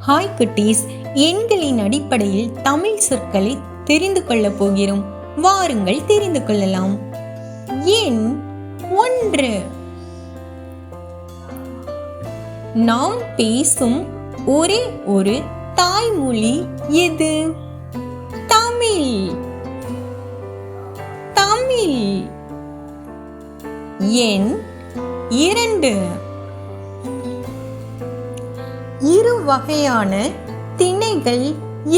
Hi குட்டீஸ், எண்களின் அடிப்படையில் தமிழ் சொற்களை தெரிந்து கொள்ளப் போகிறோம். வாருங்கள் தெரிந்து கொள்ளலாம். எண் 1. நாம் பேசும் ஒரே ஒரு தாய்மொழி எது? தமிழ். தமிழ். எண் 2. இரு வகையான திணைகள்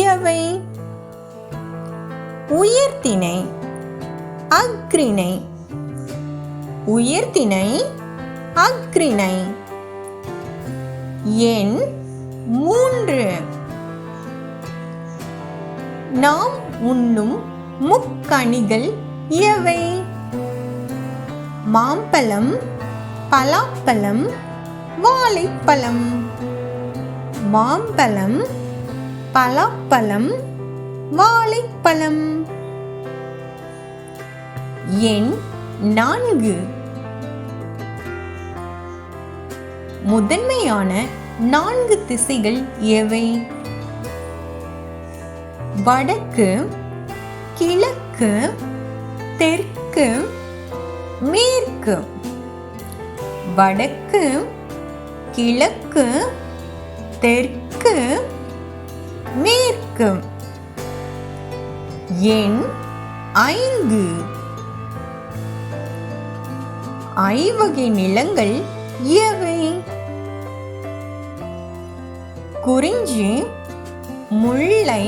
எவை? உயர்திணை, அஃறிணை. உயர்திணை, அஃறிணை. எண் 3. நாம் உண்ணும் முக்கனிகள் எவை? மாம்பழம், பலாப்பழம், வாழைப்பழம். மாம்பழம், பலாப்பழம், வாழைப்பழம். எண் 4. முதன்மையான 4 திசைகள் எவை? வடக்கு, கிழக்கு, தெற்கு, மேற்கு. வடக்கு, கிழக்கு, தெற்கு, மேற்கு. எண் 5. ஐவகை நிலங்கள் எவை? குறிஞ்சி, முல்லை,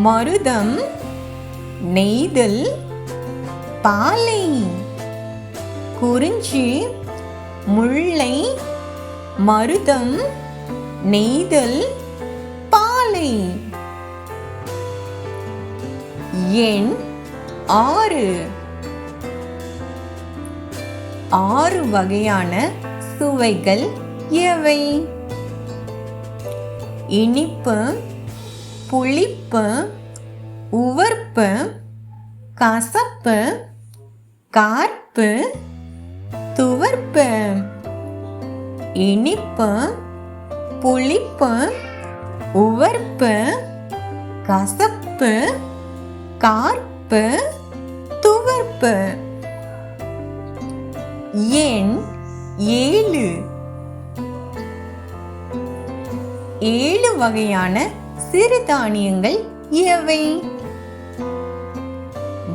மருதம், நெய்தல், பாலை. குறிஞ்சி, முல்லை, மருதம், நெய்தல், பாலை. எண் 6. 6 வகையான சுவைகள் எவை? இனிப்பு, புளிப்பு, உவர்ப்பு, கசப்பு, கார்ப்பு, துவர்ப்பு. இனிப்பு, புளிப்பு, உவர்ப்பு, கசப்பு, கார்ப்பு, துவர்ப்பு. எண் 7. 7 வகையான சிறுதானியங்கள் எவை?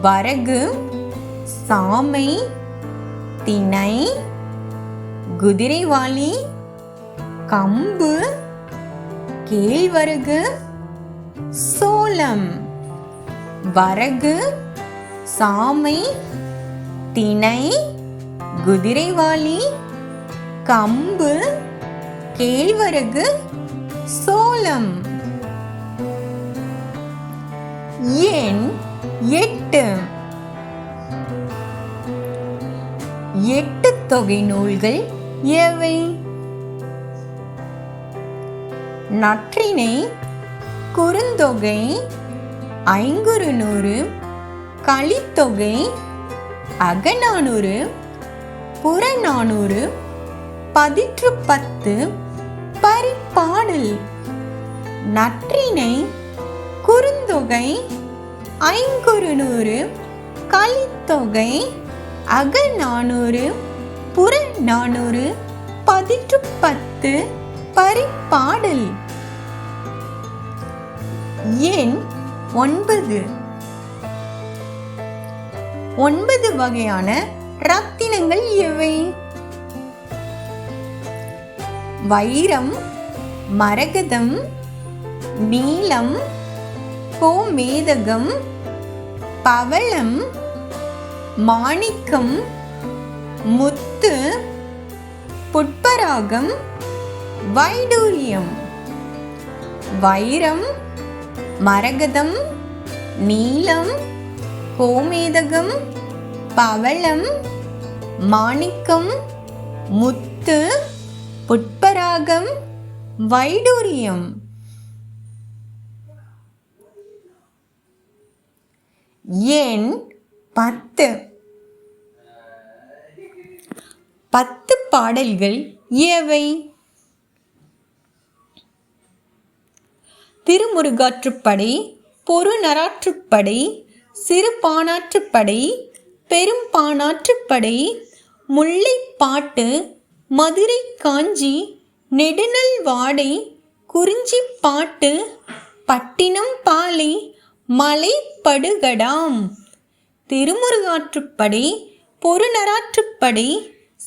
வரகு, சாமை, திணை, குதிரைவாலி, கம்பு, கேழ்வரகு, சோளம். வரகு, சாமை, திணை, குதிரைவாலி, கம்பு, கேழ்வரகு, சோளம். எண் 8. 8 தொகை நூல்கள் எவை? நற்றிணை, குறுந்தொகை, ஐங்குறுநூறு, கலித்தொகை, அகநானூறு, புறநானூறு, பதிற்றுப்பத்து, பரிபாடல். நற்றிணை, குறுந்தொகை, ஐங்குறுநூறு, கலித்தொகை, அகநானூறு, புறநானூறு, பதிற்றுப்பத்து, பரிபாடல். எண் 9. 9 வகையான ரத்தினங்கள் எவை? வைரம், மரகதம், நீலம், கோமேதகம், பவளம், மாணிக்கம், முத்து, புட்பராகம், வைடூரியம். வைரம், மரகதம், நீலம், கோமேதகம், பவளம், மாணிக்கம், முத்து, புட்பராகம், வைடூரியம். எண் 10. 10 பாடல்கள் எவை? திருமுருகாற்றுப்படை, பொருநராற்றுப்படை, சிறுபானாற்றுப்படை, பெரும்பானாற்றுப்படை, முல்லைப்பாட்டு, மதுரை காஞ்சி, நெடுநல் வாடை, குறிஞ்சிப்பாட்டு, பட்டினம் பாலை, மலைப்படுகடாம். திருமுருகாற்றுப்படை, பொருநராற்றுப்படை,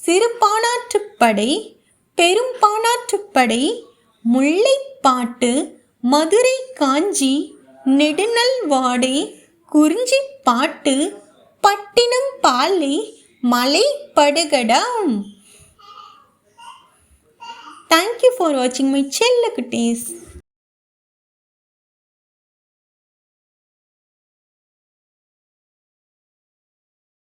சிறுபானாற்றுப்படை, பெரும்பானாற்றுப்படை, முல்லைப்பாட்டு, மதுரை காஞ்சி, நெடுநல் வாடை, குறிஞ்சிப்பாட்டு, பட்டினம் பாலை, மலைப்படுகடாம். Thank you for watching my செல்ல குட்டீஸ்.